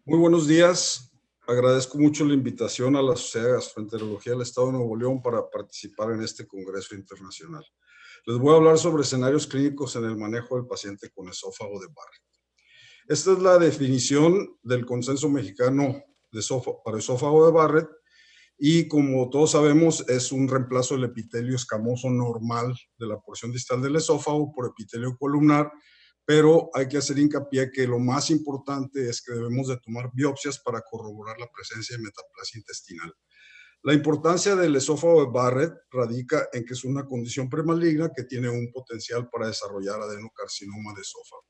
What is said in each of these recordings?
Muy buenos días. Agradezco mucho la invitación a la Sociedad de Gastroenterología del Estado de Nuevo León para participar en este congreso internacional. Les voy a hablar sobre escenarios clínicos en el manejo del paciente con esófago de Barrett. Esta es la definición del consenso mexicano para esófago de Barrett y, como todos sabemos, es un reemplazo del epitelio escamoso normal de la porción distal del esófago por epitelio columnar, pero hay que hacer hincapié que lo más importante es que debemos de tomar biopsias para corroborar la presencia de metaplasia intestinal. La importancia del esófago de Barrett radica en que es una condición premaligna que tiene un potencial para desarrollar adenocarcinoma de esófago.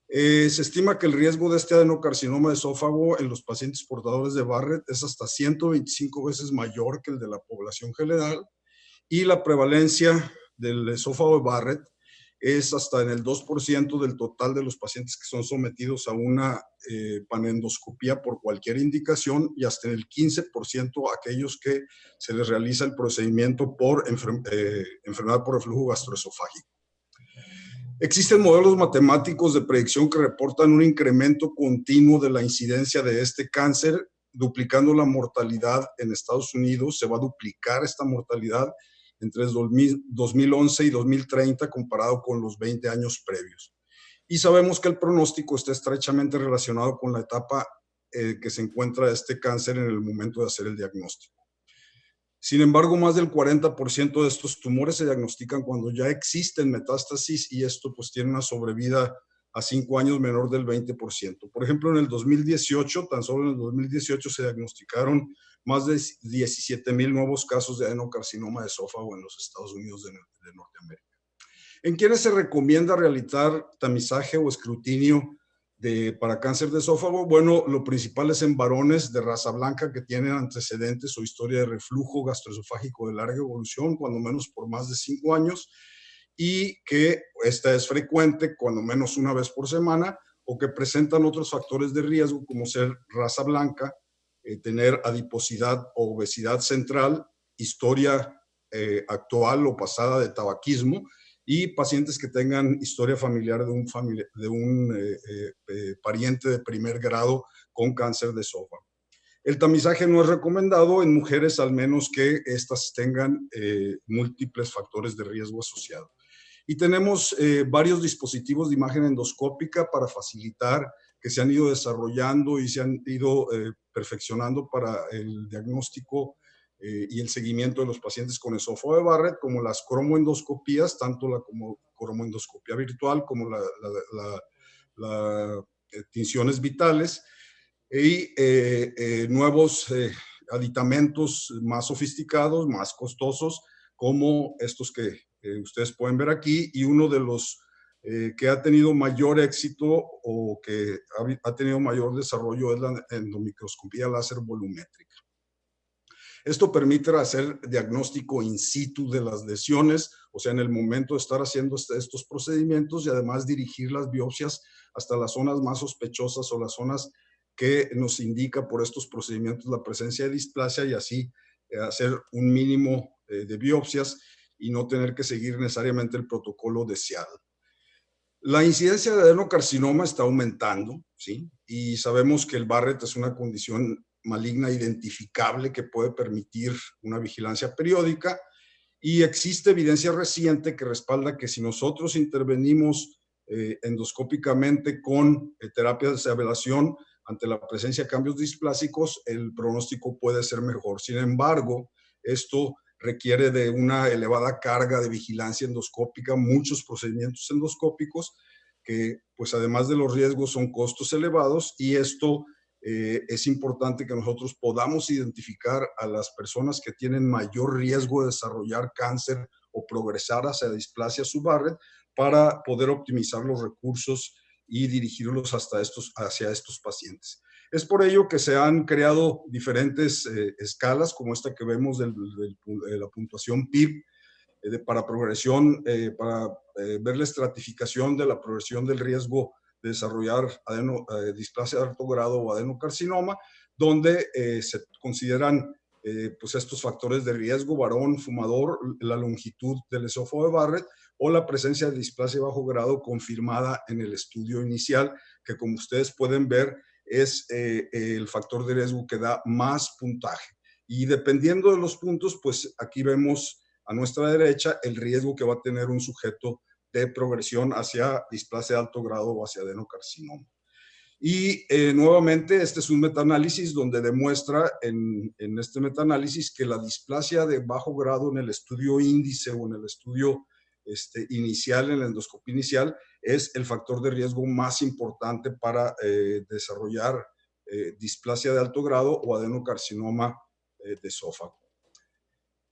Se estima que el riesgo de este adenocarcinoma de esófago en los pacientes portadores de Barrett es hasta 125 veces mayor que el de la población general, y la prevalencia del esófago de Barrett es hasta en el 2% del total de los pacientes que son sometidos a una panendoscopía por cualquier indicación, y hasta en el 15% aquellos que se les realiza el procedimiento por enfermedad por reflujo gastroesofágico. Existen modelos matemáticos de predicción que reportan un incremento continuo de la incidencia de este cáncer, duplicando la mortalidad en Estados Unidos. Se va a duplicar esta mortalidad entre 2011 y 2030 comparado con los 20 años previos. Y sabemos que el pronóstico está estrechamente relacionado con la etapa que se encuentra este cáncer en el momento de hacer el diagnóstico. Sin embargo, más del 40% de estos tumores se diagnostican cuando ya existen metástasis, y esto pues tiene una sobrevida a 5 años menor del 20%. Por ejemplo, en el 2018, tan solo en el 2018 se diagnosticaron más de 17,000 nuevos casos de adenocarcinoma de esófago en los Estados Unidos de Norteamérica. ¿En quiénes se recomienda realizar tamizaje o escrutinio para cáncer de esófago? Bueno, lo principal es en varones de raza blanca que tienen antecedentes o historia de reflujo gastroesofágico de larga evolución, cuando menos por más de 5 años, y que esta es frecuente, cuando menos una vez por semana, o que presentan otros factores de riesgo como ser raza blanca, tener adiposidad o obesidad central, historia actual o pasada de tabaquismo, y pacientes que tengan historia familiar de un pariente de primer grado con cáncer de esófago. El tamizaje no es recomendado en mujeres, al menos que éstas tengan múltiples factores de riesgo asociados. Y tenemos varios dispositivos de imagen endoscópica para facilitar, que se han ido desarrollando y se han ido perfeccionando para el diagnóstico y el seguimiento de los pacientes con esófago de Barrett, como las cromoendoscopías, tanto la cromoendoscopía virtual como la tinciones vitales, y nuevos aditamentos más sofisticados, más costosos, como estos que ustedes pueden ver aquí, y uno de los que ha tenido mayor éxito o que ha tenido mayor desarrollo es la endomicroscopía láser volumétrica. Esto permite hacer diagnóstico in situ de las lesiones, o sea, en el momento de estar haciendo estos procedimientos, y además dirigir las biopsias hasta las zonas más sospechosas o las zonas que nos indica por estos procedimientos la presencia de displasia, y así hacer un mínimo de biopsias y no tener que seguir necesariamente el protocolo deseado. La incidencia de adenocarcinoma está aumentando, ¿sí? Y sabemos que el Barrett es una condición maligna identificable que puede permitir una vigilancia periódica, y existe evidencia reciente que respalda que si nosotros intervenimos endoscópicamente con terapias de ablación ante la presencia de cambios displásicos, el pronóstico puede ser mejor. Sin embargo, esto requiere de una elevada carga de vigilancia endoscópica, muchos procedimientos endoscópicos que, pues además de los riesgos, son costos elevados, y esto es importante que nosotros podamos identificar a las personas que tienen mayor riesgo de desarrollar cáncer o progresar hacia displasia subbarret, para poder optimizar los recursos y dirigirlos hacia estos pacientes. Es por ello que se han creado diferentes escalas, como esta que vemos de la puntuación PIB, para progresión, para ver la estratificación de la progresión del riesgo de desarrollar displasia de alto grado o adenocarcinoma, donde se consideran pues estos factores de riesgo: varón, fumador, la longitud del esófago de Barrett, o la presencia de displasia de bajo grado confirmada en el estudio inicial, que, como ustedes pueden ver, es el factor de riesgo que da más puntaje. Y dependiendo de los puntos, pues aquí vemos a nuestra derecha el riesgo que va a tener un sujeto de progresión hacia displasia de alto grado o hacia adenocarcinoma. Y nuevamente, este es un metaanálisis donde demuestra en este metaanálisis que la displasia de bajo grado en el estudio índice o en el estudio inicial, en la endoscopia inicial, es el factor de riesgo más importante para desarrollar displasia de alto grado o adenocarcinoma de esófago.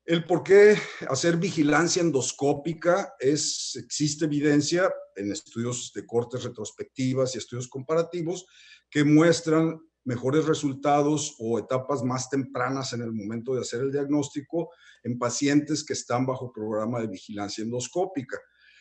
El por qué hacer vigilancia endoscópica existe evidencia en estudios de cortes retrospectivas y estudios comparativos que muestran mejores resultados o etapas más tempranas en el momento de hacer el diagnóstico en pacientes que están bajo programa de vigilancia endoscópica.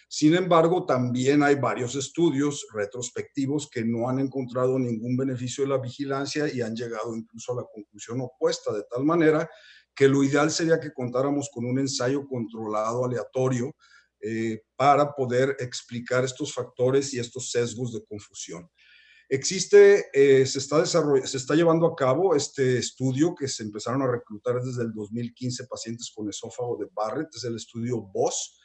Sin embargo, también hay varios estudios retrospectivos que no han encontrado ningún beneficio de la vigilancia y han llegado incluso a la conclusión opuesta, de tal manera que lo ideal sería que contáramos con un ensayo controlado aleatorio para poder explicar estos factores y estos sesgos de confusión. Se está llevando a cabo este estudio que se empezaron a reclutar desde el 2015 pacientes con esófago de Barrett, es el estudio BOSS.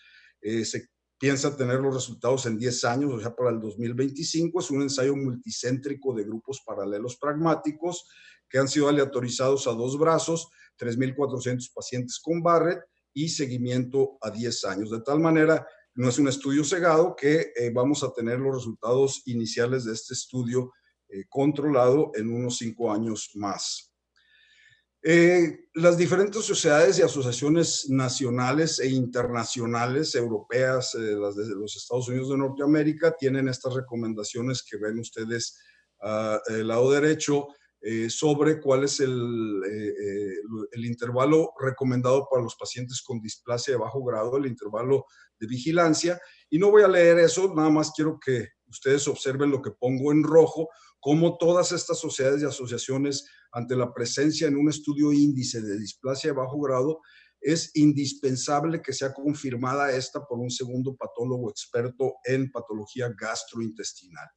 Se piensa tener los resultados en 10 años, o sea, para el 2025. Es un ensayo multicéntrico de grupos paralelos pragmáticos que han sido aleatorizados a 2 brazos, 3.400 pacientes con Barrett y seguimiento a 10 años. De tal manera, no es un estudio cegado que vamos a tener los resultados iniciales de este estudio controlado en unos 5 años más. Las diferentes sociedades y asociaciones nacionales e internacionales, europeas, las de los Estados Unidos de Norteamérica, tienen estas recomendaciones que ven ustedes al lado derecho sobre cuál es el intervalo recomendado para los pacientes con displasia de bajo grado, el intervalo de vigilancia. Y no voy a leer eso, nada más quiero que ustedes observen lo que pongo en rojo, cómo todas estas sociedades y asociaciones, ante la presencia en un estudio índice de displasia de bajo grado, es indispensable que sea confirmada esta por un segundo patólogo experto en patología gastrointestinal.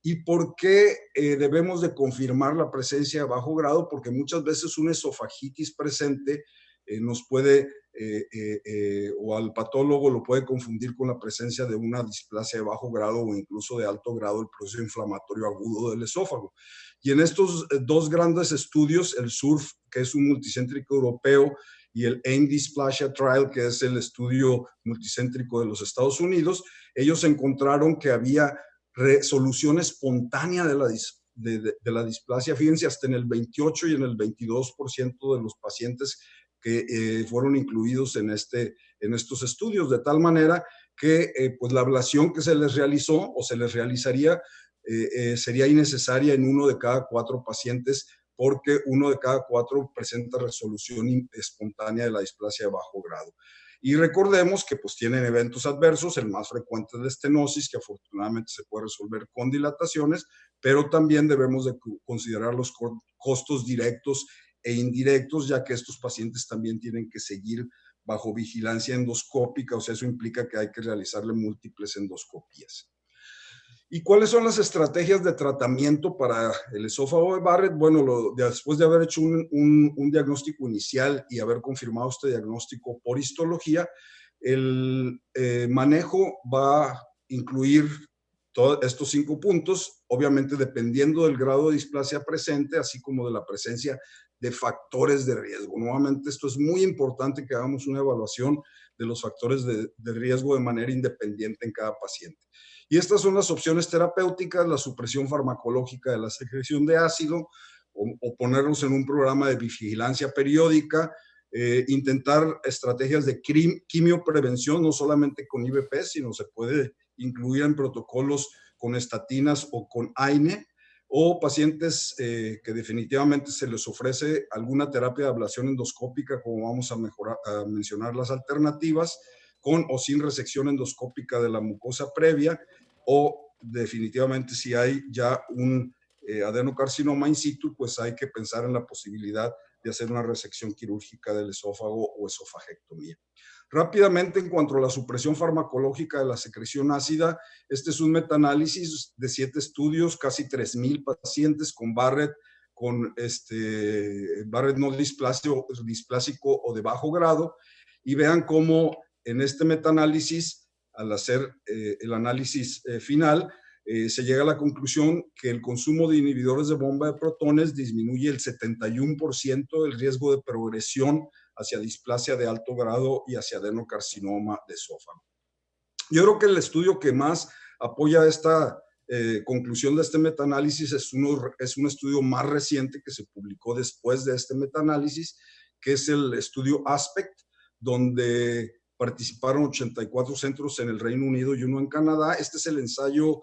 ¿Y por qué debemos de confirmar la presencia de bajo grado? Porque muchas veces una esofagitis presente nos puede, o al patólogo lo puede confundir con la presencia de una displasia de bajo grado o incluso de alto grado del proceso inflamatorio agudo del esófago. Y en estos 2 grandes estudios, el SURF, que es un multicéntrico europeo, y el AIM Dysplasia Trial, que es el estudio multicéntrico de los Estados Unidos, ellos encontraron que había resolución espontánea de la displasia. Fíjense, hasta en el 28 y en el 22% de los pacientes que fueron incluidos en estos estudios, de tal manera que pues la ablación que se les realizó o se les realizaría sería innecesaria en 1 de cada 4 pacientes, porque 1 de cada 4 presenta resolución espontánea de la displasia de bajo grado. Y recordemos que pues tienen eventos adversos, el más frecuente es la estenosis, que afortunadamente se puede resolver con dilataciones, pero también debemos de considerar los costos directos e indirectos, ya que estos pacientes también tienen que seguir bajo vigilancia endoscópica, o sea, eso implica que hay que realizarle múltiples endoscopías. ¿Y cuáles son las estrategias de tratamiento para el esófago de Barrett? Bueno, después de haber hecho un diagnóstico inicial y haber confirmado este diagnóstico por histología, el manejo va a incluir todos estos 5 puntos, obviamente dependiendo del grado de displasia presente, así como de la presencia de factores de riesgo. Nuevamente, esto es muy importante que hagamos una evaluación de los factores de riesgo de manera independiente en cada paciente. Y estas son las opciones terapéuticas: la supresión farmacológica de la secreción de ácido, o ponerlos en un programa de vigilancia periódica, intentar estrategias de quimioprevención, no solamente con IVP, sino se puede incluir en protocolos con estatinas o con AINE, o pacientes que definitivamente se les ofrece alguna terapia de ablación endoscópica, como vamos a mencionar las alternativas, con o sin resección endoscópica de la mucosa previa, o definitivamente si hay ya un adenocarcinoma in situ, pues hay que pensar en la posibilidad de hacer una resección quirúrgica del esófago o esofagectomía. Rápidamente, en cuanto a la supresión farmacológica de la secreción ácida, este es un metaanálisis de 7 estudios, casi 3,000 pacientes con Barrett, con Barrett no displásico o de bajo grado, y vean cómo en este metaanálisis, al hacer el análisis final, se llega a la conclusión que el consumo de inhibidores de bomba de protones disminuye el 71% del riesgo de progresión hacia displasia de alto grado y hacia adenocarcinoma de esófago. Yo creo que el estudio que más apoya esta conclusión de este metaanálisis es un estudio más reciente que se publicó después de este metaanálisis, que es el estudio ASPECT, donde participaron 84 centros en el Reino Unido y uno en Canadá. Este es el ensayo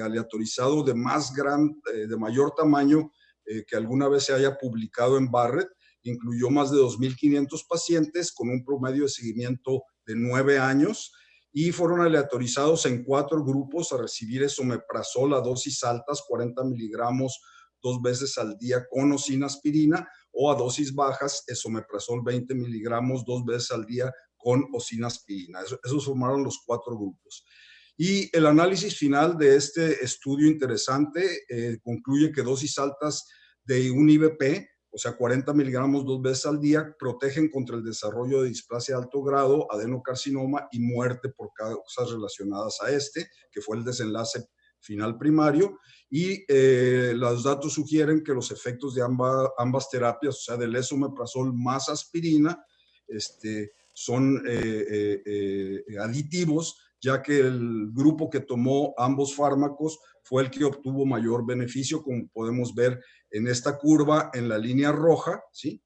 aleatorizado de mayor tamaño que alguna vez se haya publicado en Barrett. Incluyó más de 2,500 pacientes con un promedio de seguimiento de 9 años y fueron aleatorizados en 4 grupos a recibir esomeprazol a dosis altas, 40 miligramos 2 veces al día con o sin aspirina, o a dosis bajas, esomeprazol 20 miligramos 2 veces al día con o sin aspirina. Esos formaron los 4 grupos. Y el análisis final de este estudio interesante concluye que dosis altas de un IBP, o sea, 40 miligramos 2 veces al día, protegen contra el desarrollo de displasia de alto grado, adenocarcinoma y muerte por causas relacionadas a que fue el desenlace final primario. Y los datos sugieren que los efectos de ambas terapias, o sea, del esomeprazol más aspirina, son aditivos, ya que el grupo que tomó ambos fármacos fue el que obtuvo mayor beneficio, como podemos ver en esta curva en la línea roja, ¿sí?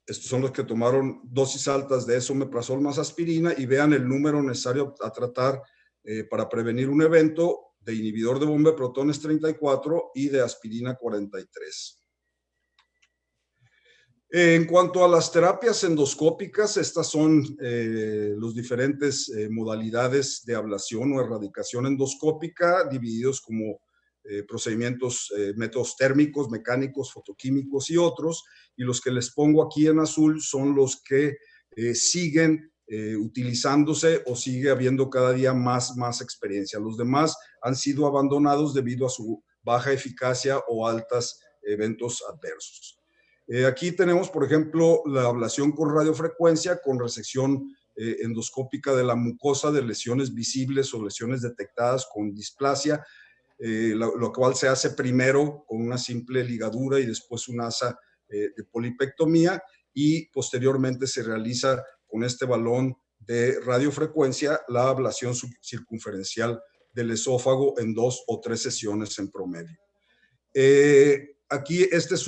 Estos son los que tomaron dosis altas de esomeprazol más aspirina y vean el número necesario a tratar para prevenir un evento de inhibidor de bomba de protones 34 y de aspirina 43. En cuanto a las terapias endoscópicas, estas son las diferentes modalidades de ablación o erradicación endoscópica, divididos como procedimientos, métodos térmicos, mecánicos, fotoquímicos y otros. Y los que les pongo aquí en azul son los que siguen utilizándose o sigue habiendo cada día más experiencia. Los demás han sido abandonados debido a su baja eficacia o altos eventos adversos. Aquí tenemos, por ejemplo, la ablación con radiofrecuencia con resección endoscópica de la mucosa de lesiones visibles o lesiones detectadas con displasia, lo cual se hace primero con una simple ligadura y después un asa de polipectomía y posteriormente se realiza con este balón de radiofrecuencia la ablación circunferencial del esófago en 2 o 3 sesiones en promedio. Aquí este es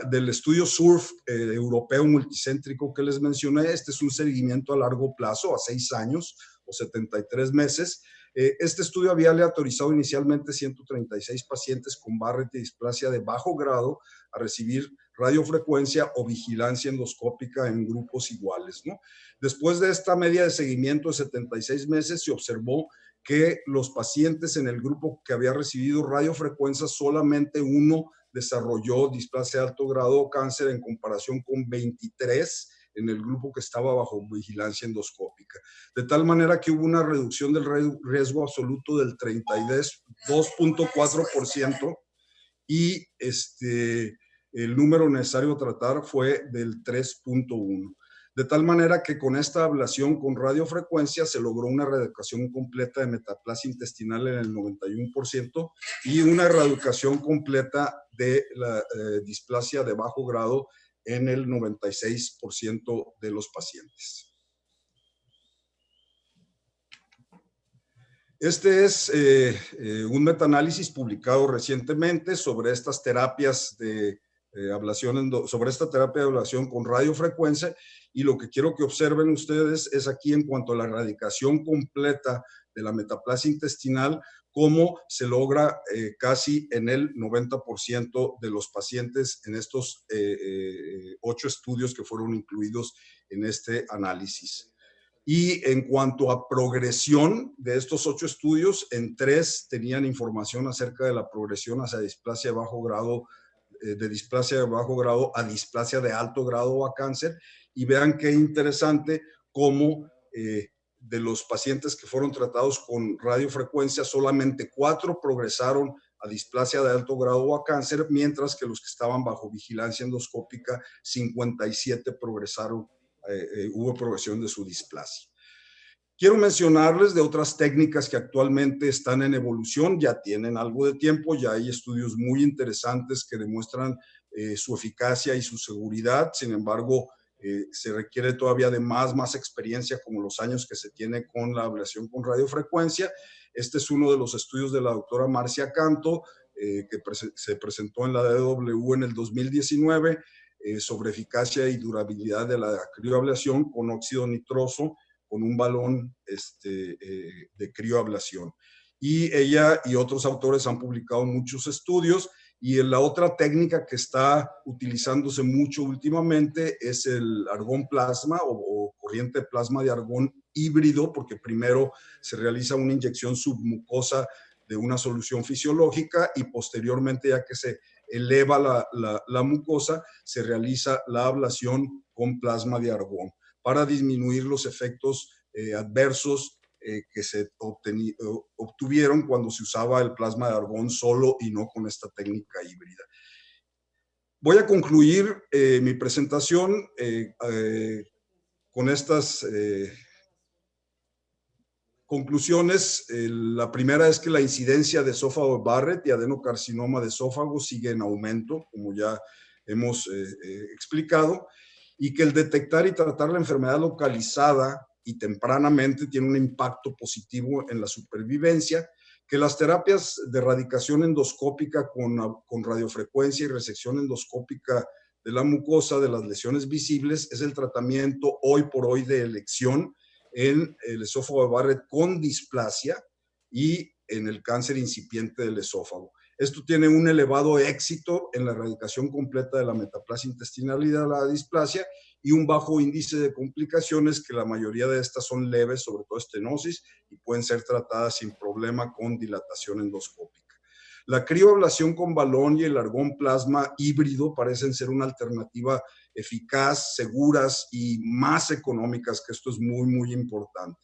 del estudio SURF europeo multicéntrico que les mencioné. Este es un seguimiento a largo plazo, a 6 años o 73 meses. Este estudio había aleatorizado inicialmente 136 pacientes con Barrett y displasia de bajo grado a recibir radiofrecuencia o vigilancia endoscópica en grupos iguales, ¿no? Después de esta media de seguimiento de 76 meses, se observó que los pacientes en el grupo que había recibido radiofrecuencia, solamente uno desarrolló displasia de alto grado o cáncer en comparación con 23 en el grupo que estaba bajo vigilancia endoscópica. De tal manera que hubo una reducción del riesgo absoluto del 32.4% y el número necesario a tratar fue del 3.1%. De tal manera que con esta ablación con radiofrecuencia se logró una erradicación completa de metaplasia intestinal en el 91% y una erradicación completa de la displasia de bajo grado en el 96% de los pacientes. Este es un metaanálisis publicado recientemente sobre estas terapias de sobre esta terapia de ablación con radiofrecuencia, y lo que quiero que observen ustedes es aquí en cuanto a la erradicación completa de la metaplasia intestinal, cómo se logra casi en el 90% de los pacientes en estos 8 estudios que fueron incluidos en este análisis. Y en cuanto a progresión de estos 8 estudios, en 3 tenían información acerca de la progresión hacia displasia de bajo grado de displasia de bajo grado a displasia de alto grado o a cáncer, y vean qué interesante cómo de los pacientes que fueron tratados con radiofrecuencia, solamente 4 progresaron a displasia de alto grado o a cáncer, mientras que los que estaban bajo vigilancia endoscópica, 57 progresaron, hubo progresión de su displasia. Quiero mencionarles de otras técnicas que actualmente están en evolución, ya tienen algo de tiempo, ya hay estudios muy interesantes que demuestran su eficacia y su seguridad. Sin embargo, se requiere todavía de más experiencia, como los años que se tiene con la ablación con radiofrecuencia. Este es uno de los estudios de la doctora Marcia Canto, que se presentó en la DW en el 2019, sobre eficacia y durabilidad de la crioablación con óxido nitroso, con un balón de crioablación. Y ella y otros autores han publicado muchos estudios, y la otra técnica que está utilizándose mucho últimamente es el argón plasma o corriente de plasma de argón híbrido, porque primero se realiza una inyección submucosa de una solución fisiológica y posteriormente, ya que se eleva la mucosa, se realiza la ablación con plasma de argón para disminuir los efectos adversos que se obtuvieron cuando se usaba el plasma de argón solo y no con esta técnica híbrida. Voy a concluir mi presentación con estas conclusiones. La primera es que la incidencia de esófago de Barrett y adenocarcinoma de esófago sigue en aumento, como ya hemos explicado, y que el detectar y tratar la enfermedad localizada y tempranamente tiene un impacto positivo en la supervivencia, que las terapias de erradicación endoscópica con radiofrecuencia y resección endoscópica de la mucosa de las lesiones visibles es el tratamiento hoy por hoy de elección en el esófago de Barrett con displasia y en el cáncer incipiente del esófago. Esto tiene un elevado éxito en la erradicación completa de la metaplasia intestinal y de la displasia, y un bajo índice de complicaciones, que la mayoría de estas son leves, sobre todo estenosis, y pueden ser tratadas sin problema con dilatación endoscópica. La crioablación con balón y el argón plasma híbrido parecen ser una alternativa eficaz, seguras y más económicas, que esto es muy importante.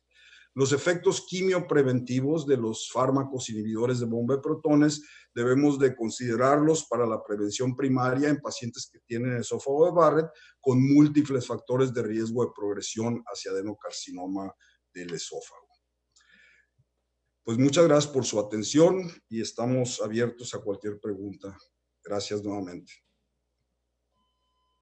Los efectos quimiopreventivos de los fármacos inhibidores de bomba de protones debemos de considerarlos para la prevención primaria en pacientes que tienen esófago de Barrett con múltiples factores de riesgo de progresión hacia adenocarcinoma del esófago. Pues muchas gracias por su atención y estamos abiertos a cualquier pregunta. Gracias nuevamente.